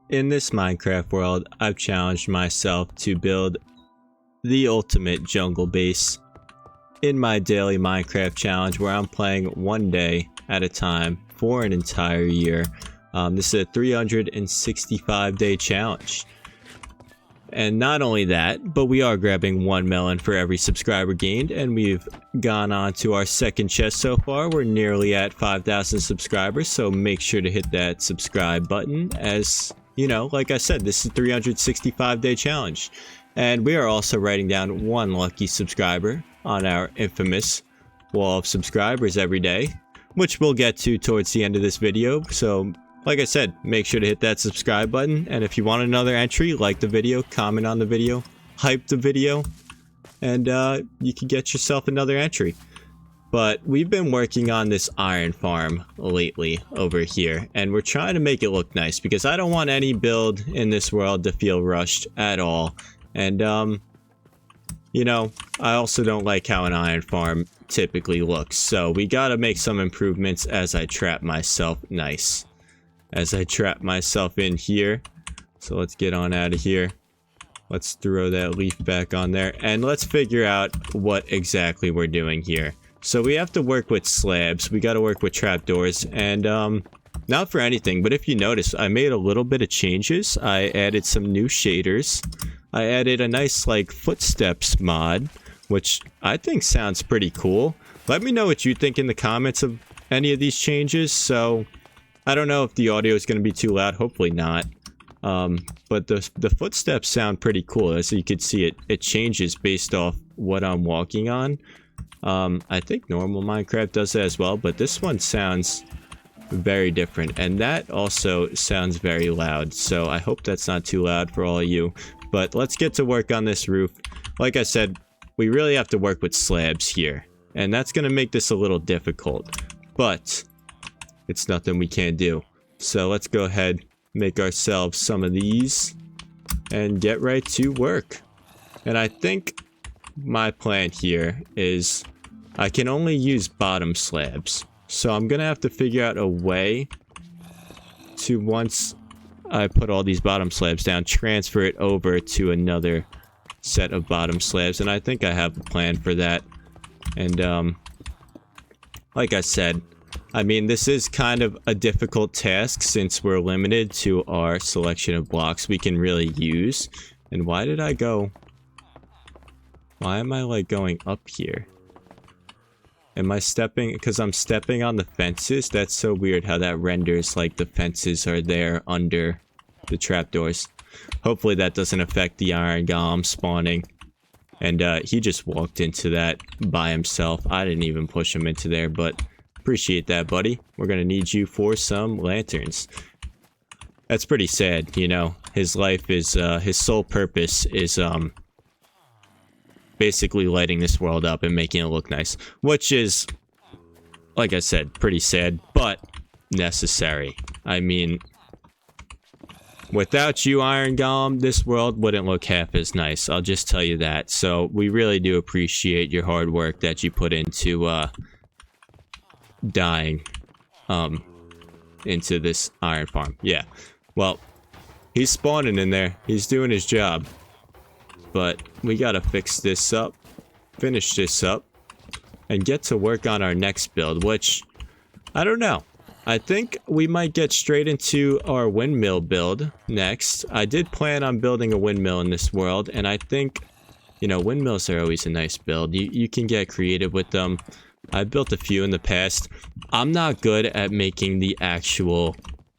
In this Minecraft world, I've challenged myself to build the ultimate jungle base in my daily Minecraft challenge, where I'm playing one day at a time for an entire year. This is a 365-day challenge. And not only that, but we are grabbing 1 melon for every subscriber gained, and we've gone on to our second chest so far. We're nearly at 5,000 subscribers, so make sure to hit that subscribe button. As you know, like I said, this is a 365-day challenge. And we are also writing down one lucky subscriber on our infamous wall of subscribers every day, which we'll get to towards the end of this video. So like I said, make sure to hit that subscribe button, and if you want another entry, like the video, comment on the video, hype the video, and you can get yourself another entry. But we've been working on this iron farm lately over here, and we're trying to make it look nice, because I don't want any build in this world to feel rushed at all. And you know, I also don't like how an iron farm typically looks, so we gotta make some improvements as I trap myself nice. As I trap myself in here. So let's get on out of here. Let's throw that leaf back on there, and let's figure out what exactly we're doing here. So we have to work with slabs, we got to work with trapdoors, and not for anything, but if you notice, I made a little bit of changes. I added some new shaders. I added a nice like footsteps mod, which I think sounds pretty cool. Let me know what you think in the comments of any of these changes. So I don't know if the audio is going to be too loud, hopefully not. But the footsteps sound pretty cool. As you can see, it changes based off what I'm walking on. I think normal Minecraft does that as well, but this one sounds very different. And that also sounds very loud, so I hope that's not too loud for all of you. But let's get to work on this roof. Like I said, we really have to work with slabs here, and that's going to make this a little difficult. But it's nothing we can't do. So let's go ahead, make ourselves some of these, and get right to work. And I think my plan here is I can only use bottom slabs. So I'm gonna have to figure out a way to, once I put all these bottom slabs down, transfer it over to another set of bottom slabs. And I think I have a plan for that. And like I said, I mean, this is kind of a difficult task since we're limited to our selection of blocks we can really use. And why did I go? Why am I like going up here? Am I stepping? Because I'm stepping on the fences? That's so weird how that renders like the fences are there under the trapdoors. Hopefully that doesn't affect the iron golem spawning. And he just walked into that by himself. I didn't even push him into there, but appreciate that, buddy. We're gonna need you for some lanterns. That's pretty sad, you know. His life is his sole purpose is basically lighting this world up and making it look nice, which is, like I said, pretty sad, but necessary. I mean, without you, Iron Golem, this world wouldn't look half as nice. I'll just tell you that. So we really do appreciate your hard work that you put into dying into this iron farm. Yeah, well, he's spawning in there, he's doing his job, but we gotta fix this up, finish this up, and get to work on our next build, which I don't know. I think we might get straight into our windmill build next. I did plan on building a windmill in this world, and I think, you know, windmills are always a nice build. You can get creative with them. I've built a few in the past. I'm not good at making the actual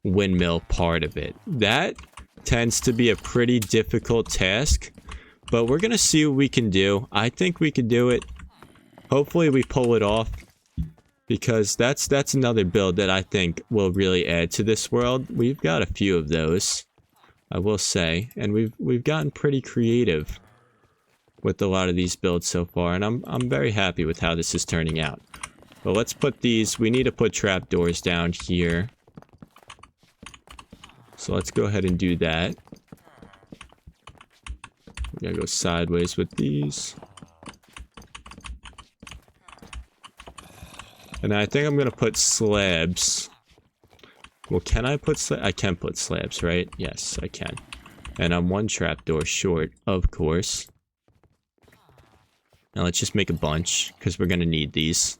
windmill part of it. That tends to be a pretty difficult task, but we're gonna see what we can do. I think we can do it. Hopefully we pull it off, because that's another build that I think will really add to this world. We've got a few of those, I will say, and we've gotten pretty creative with a lot of these builds so far, and I'm very happy with how this is turning out. But let's put these, we need to put trapdoors down here. So let's go ahead and do that. We gotta go sideways with these. And I think I'm gonna put slabs Well, can I put I can put slabs, right? Yes, I can. And I'm one trapdoor short, of course. Now let's just make a bunch, because we're going to need these.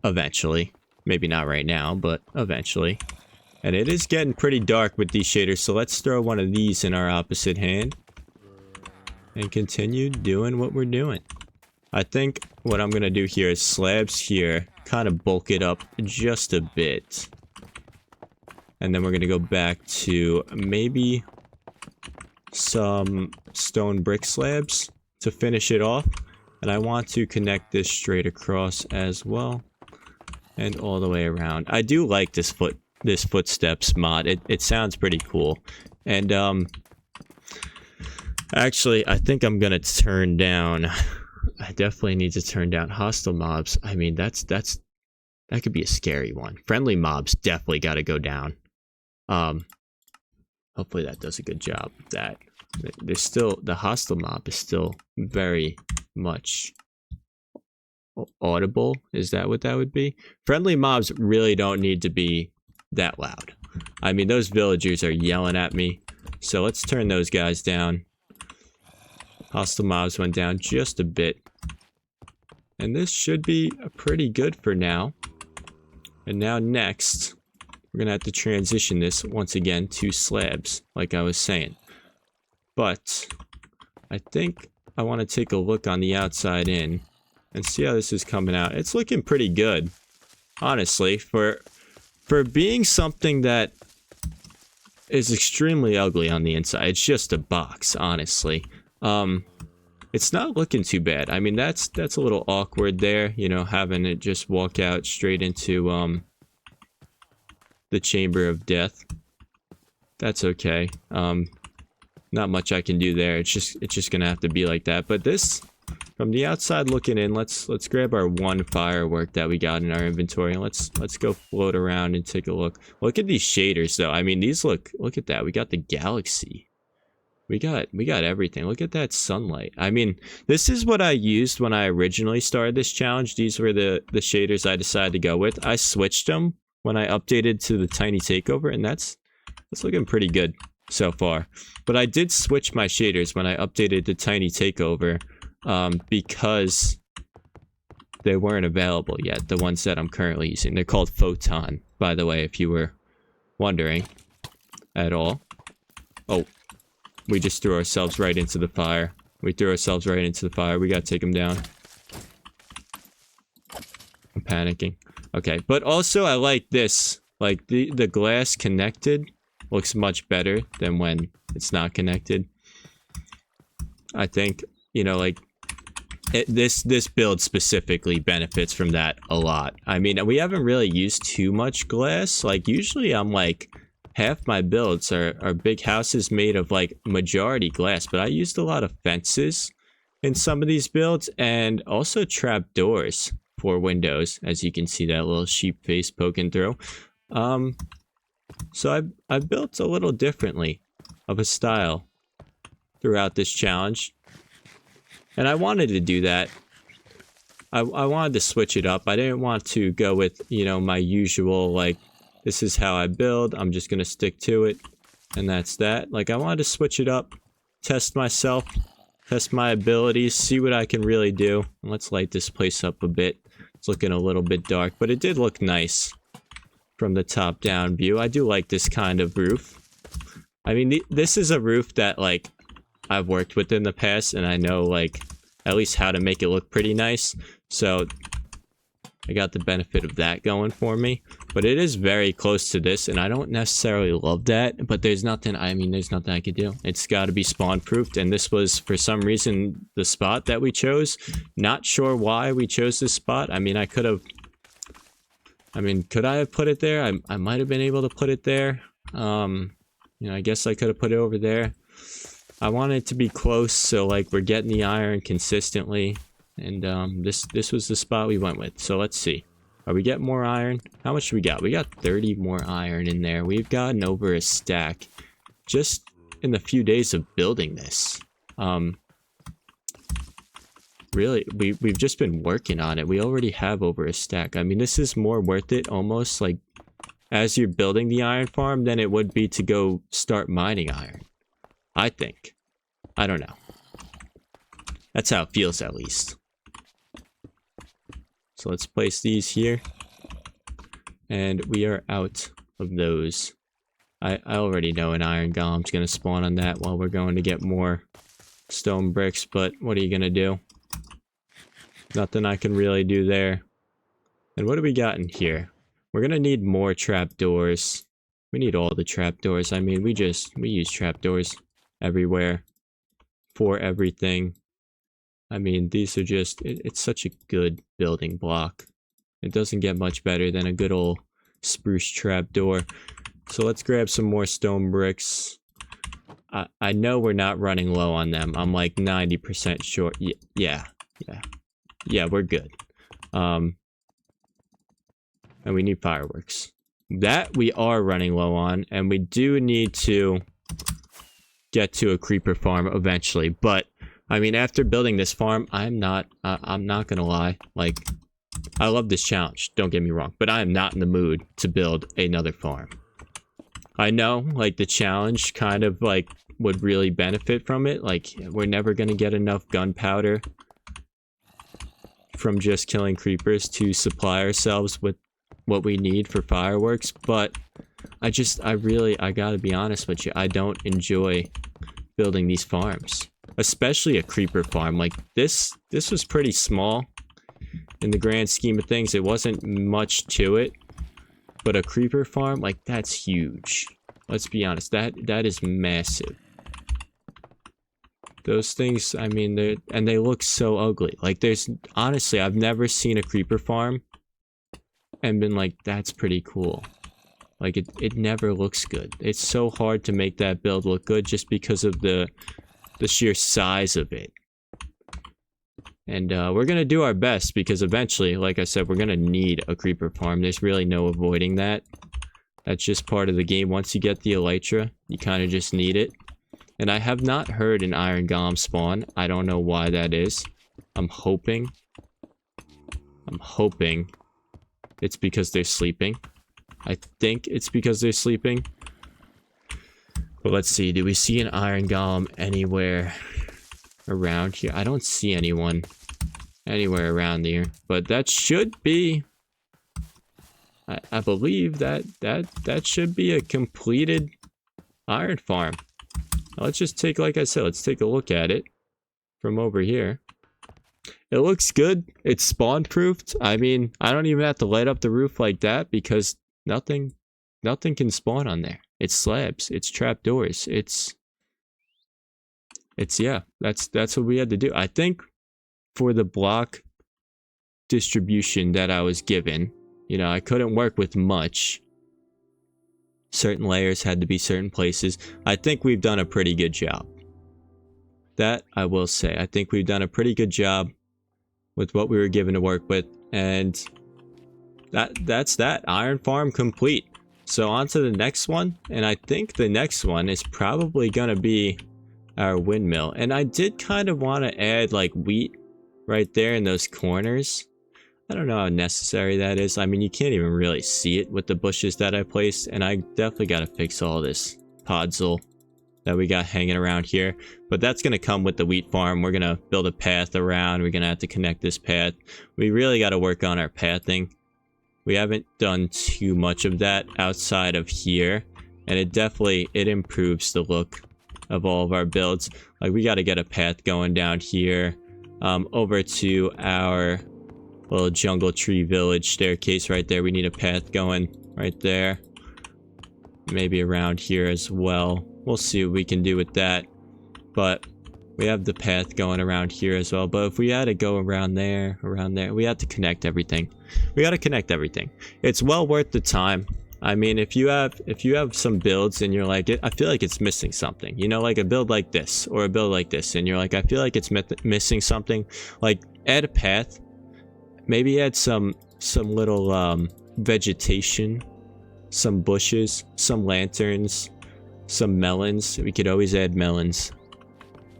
Eventually. Maybe not right now, but eventually. And it is getting pretty dark with these shaders, so let's throw one of these in our opposite hand. And continue doing what we're doing. I think what I'm going to do here is slabs here, kind of bulk it up just a bit. And then we're going to go back to maybe some stone brick slabs to finish it off. And I want to connect this straight across as well. And all the way around. I do like this footsteps mod. It sounds pretty cool. And actually, I think I'm gonna turn down. I definitely need to turn down hostile mobs. I mean, that could be a scary one. Friendly mobs definitely got to go down. Hopefully that does a good job of that. There's still the hostile mob is still very much audible. Is that what that would be? Friendly mobs really don't need to be that loud. I mean, those villagers are yelling at me. So let's turn those guys down. Hostile mobs went down just a bit. And this should be pretty good for now. And now next, we're going to have to transition this once again to slabs, like I was saying. But I think I want to take a look on the outside in and see how this is coming out. It's looking pretty good, honestly, for being something that is extremely ugly on the inside. It's just a box, honestly. It's not looking too bad. I mean, that's a little awkward there, you know, having it just walk out straight into the chamber of death. That's okay. Not much I can do there. It's just gonna have to be like that. But this, from the outside looking in, let's grab our one firework that we got in our inventory and let's go float around and take a look. Look at these shaders though. I mean, these look at that. We got the galaxy. We got everything. Look at that sunlight. I mean, this is what I used when I originally started this challenge. These were the shaders I decided to go with. I switched them when I updated to the Tiny Takeover, and that's looking pretty good so far. But I did switch my shaders when I updated to Tiny Takeover because they weren't available yet, the ones that I'm currently using. They're called Photon, by the way, if you were wondering at all. Oh, we just threw ourselves right into the fire. We threw ourselves right into the fire. We gotta take them down. I'm panicking. Okay, but also I like this. Like, the glass connected looks much better than when it's not connected. I think, you know, like, this build specifically benefits from that a lot. I mean, we haven't really used too much glass. Like, usually I'm like, half my builds are big houses made of like majority glass, but I used a lot of fences in some of these builds and also trap doors for windows, as you can see that little sheep face poking through. So I've built a little differently of a style throughout this challenge. And I wanted to do that. I wanted to switch it up. I didn't want to go with, you know, my usual, like, this is how I build. I'm just going to stick to it. And that's that. Like, I wanted to switch it up, test myself, test my abilities, see what I can really do. And let's light this place up a bit. It's looking a little bit dark, but it did look nice from the top down view. I do like this kind of roof. I mean, this is a roof that, like, I've worked with in the past, and I know, like, at least how to make it look pretty nice. So I got the benefit of that going for me. But it is very close to this, and I don't necessarily love that, but there's nothing, I mean, there's nothing I could do. It's got to be spawn-proofed, and this was, for some reason, the spot that we chose. Not sure why we chose this spot. I mean, could I have put it there? I might have been able to put it there. You know, I guess I could have put it over there. I want it to be close, so, like, we're getting the iron consistently, and this was the spot we went with. So let's see. Are we getting more iron? How much do we got? We got 30 more iron in there. We've gotten over a stack just in the few days of building this. Really, we've just been working on it. We already have over a stack. I mean, this is more worth it almost, like, as you're building the iron farm than it would be to go start mining iron. I think. I don't know. That's how it feels, at least. So let's place these here. And we are out of those. I already know an iron golem's going to spawn on that while we're going to get more stone bricks, but what are you going to do? Nothing I can really do there. And what do we got in here? We're going to need more trapdoors. We need all the trapdoors. I mean, we use trapdoors everywhere for everything. I mean, these are just, it's such a good building block. It doesn't get much better than a good old spruce trapdoor. So let's grab some more stone bricks. I know we're not running low on them. I'm like 90% sure. Yeah, we're good. And we need fireworks. That we are running low on, and we do need to get to a creeper farm eventually. But I mean, after building this farm, I'm not gonna lie. Like, I love this challenge, don't get me wrong, but I am not in the mood to build another farm. I know, like, the challenge kind of, like, would really benefit from it. Like, we're never gonna get enough gunpowder from just killing creepers to supply ourselves with what we need for fireworks, but I gotta be honest with you, I don't enjoy building these farms. Especially a creeper farm. Like, this was pretty small in the grand scheme of things. It wasn't much to it, but a creeper farm, like, that's huge. Let's be honest, that is massive. Those things, I mean, they look so ugly. Like, honestly, I've never seen a creeper farm and been like, that's pretty cool. Like, it never looks good. It's so hard to make that build look good just because of the sheer size of it. And we're gonna do our best, because eventually, like I said, we're gonna need a creeper farm. There's really no avoiding that. That's just part of the game. Once you get the elytra, you kind of just need it. And I have not heard an iron golem spawn. I don't know why that is. I'm hoping it's because they're sleeping. I think it's because they're sleeping. But let's see, do we see an iron golem anywhere around here? I don't see anyone anywhere around here, but that should be, I believe that should be a completed iron farm. Now let's just take, like I said, let's take a look at it from over here. It looks good. It's spawn proofed. I mean, I don't even have to light up the roof like that, because nothing can spawn on there. It's slabs, it's trapdoors, it's yeah, that's what we had to do. I think for the block distribution that I was given, you know, I couldn't work with much. Certain layers had to be certain places. I think we've done a pretty good job. That I will say. I think we've done a pretty good job with what we were given to work with, and that's that. Iron farm complete. So on to the next one, and I think the next one is probably gonna be our windmill. And I did kind of want to add like wheat right there in those corners. I don't know how necessary that is. I mean, you can't even really see it with the bushes that I placed, and I definitely got to fix all this podzol that we got hanging around here. But that's going to come with the wheat farm. We're going to build a path around. We're going to have to connect this path. We really got to work on our pathing. We haven't done too much of that outside of here, and it improves the look of all of our builds. Like, we got to get a path going down here over to our little jungle tree village staircase right there. We need a path going right there, maybe around here as well. We'll see what we can do with that, but we have the path going around here as well. But if we had to go around there, we have to connect everything. We got to connect everything. It's well worth the time. I mean, if you have some builds and you're like, I feel like it's missing something, you know, like a build like this or a build like this, and you're like, I feel like it's missing something, like add a path, maybe add some little vegetation, some bushes, some lanterns, some melons. We could always add melons.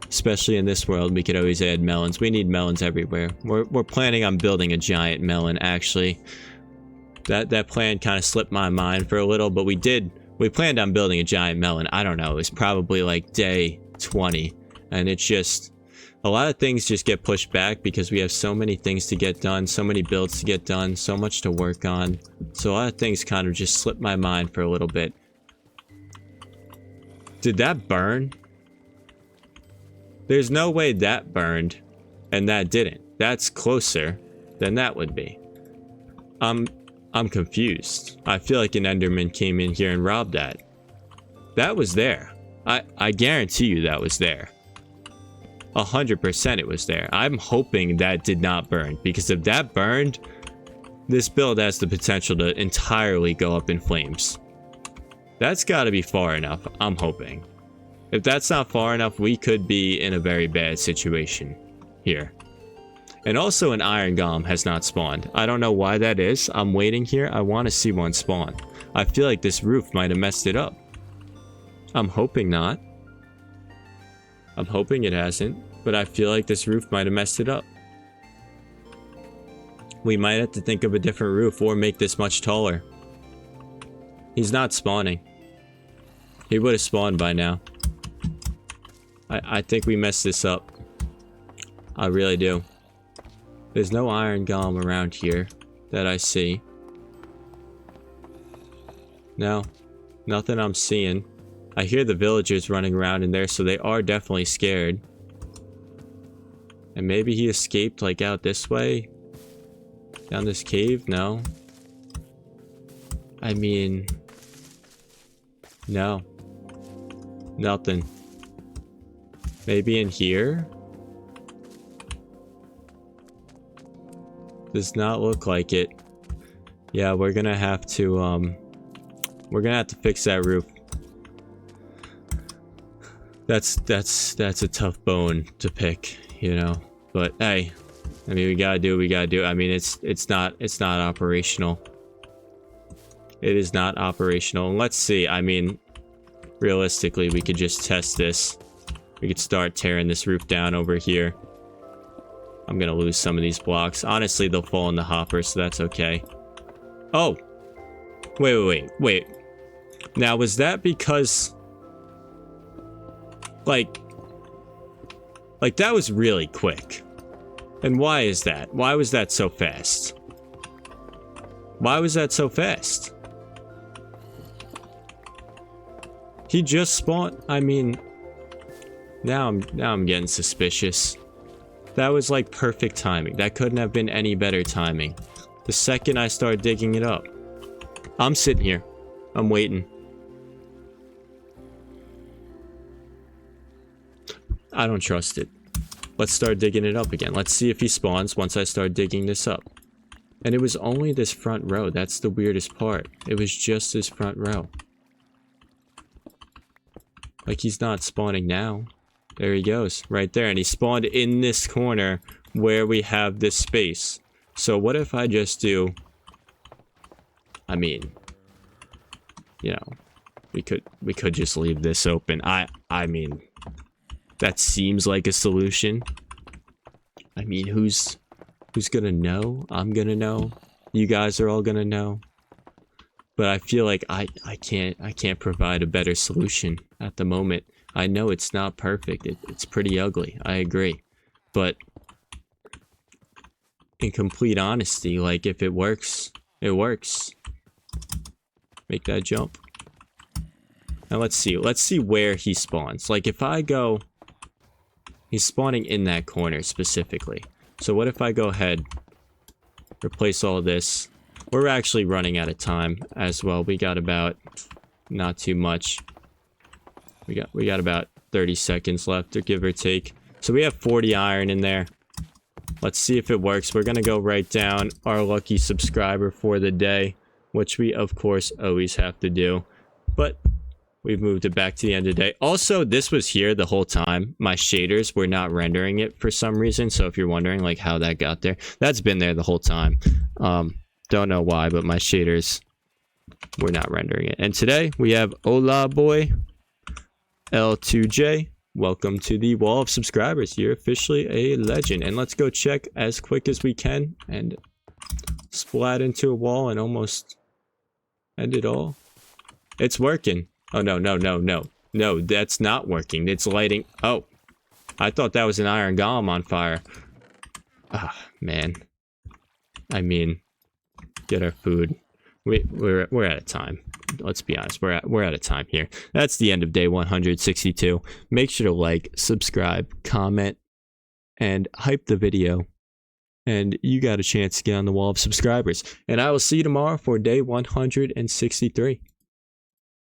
Especially in this world, we could always add melons. We need melons everywhere. We're planning on building a giant melon, actually. That plan kind of slipped my mind for a little, but we planned on building a giant melon. I don't know, it was probably like day 20, and it's just a lot of things just get pushed back because we have so many things to get done, so many builds to get done, so much to work on. So a lot of things kind of just slipped my mind for a little bit. Did that burn? There's no way that burned and that didn't. That's closer than that would be. I'm confused. I feel like an Enderman came in here and robbed that. That was there. I guarantee you that was there. 100% it was there. I'm hoping that did not burn, because if that burned, this build has the potential to entirely go up in flames. That's got to be far enough, I'm hoping. If that's not far enough, we could be in a very bad situation here. And also an iron golem has not spawned. I don't know why that is. I'm waiting here. I want to see one spawn. I feel like this roof might have messed it up. I'm hoping not. I'm hoping it hasn't, but I feel like this roof might have messed it up. We might have to think of a different roof or make this much taller. He's not spawning. He would have spawned by now. I think we messed this up. I really do. There's no iron golem around here that I see. No, nothing I'm seeing. I hear the villagers running around in there, so they are definitely scared. And maybe he escaped like out this way? Down this cave? No. I mean... no. Nothing. Maybe in here? Does not look like it. Yeah, we're gonna have to fix that roof. That's a tough bone to pick, you know. But hey, I mean, we gotta do what we gotta do. I mean, it's not operational. It is not operational. And let's see. I mean, realistically, we could just test this. We could start tearing this roof down over here. I'm gonna lose some of these blocks. Honestly, they'll fall in the hopper, so that's okay. Oh! Wait. Now, was that because... Like, that was really quick. And why is that? Why was that so fast? Why was that so fast? He just spawned... I mean... Now I'm getting suspicious. That was like perfect timing. That couldn't have been any better timing. The second I start digging it up. I'm sitting here. I'm waiting. I don't trust it. Let's start digging it up again. Let's see if he spawns once I start digging this up. And it was only this front row. That's the weirdest part. It was just this front row. Like, he's not spawning now. There he goes, right there. And he spawned in this corner where we have this space. So what if I just do... I mean... You know... We could just leave this open. I mean... That seems like a solution. I mean, who's gonna know? I'm gonna know. You guys are all gonna know. But I feel like I can't provide a better solution at the moment. I know it's not perfect. It's pretty ugly. I agree. But in complete honesty, like, if it works, it works. Make that jump. Now let's see. Let's see where he spawns. Like, if I go... He's spawning in that corner specifically. So what if I go ahead, replace all this? We're actually running out of time as well. We got about... not too much. We got about 30 seconds left, or give or take. So we have 40 iron in there. Let's see if it works. We're gonna go write down our lucky subscriber for the day, which we of course always have to do. But we've moved it back to the end of the day. Also, this was here the whole time. My shaders were not rendering it for some reason. So if you're wondering like how that got there, that's been there the whole time. Don't know why, but my shaders were not rendering it. And today we have Ola Boy L2J. Welcome to the wall of subscribers. You're officially a legend. And let's go check as quick as we can and splat into a wall and almost end it all. It's working. Oh, no, no, no, no. No, that's not working. It's lighting. Oh, I thought that was an iron golem on fire. Ah, man. I mean, get our food. We're out of time. Let's be honest. We're out of time here. That's the end of day 162. Make sure to like, subscribe, comment, and hype the video. And you got a chance to get on the wall of subscribers. And I will see you tomorrow for day 163.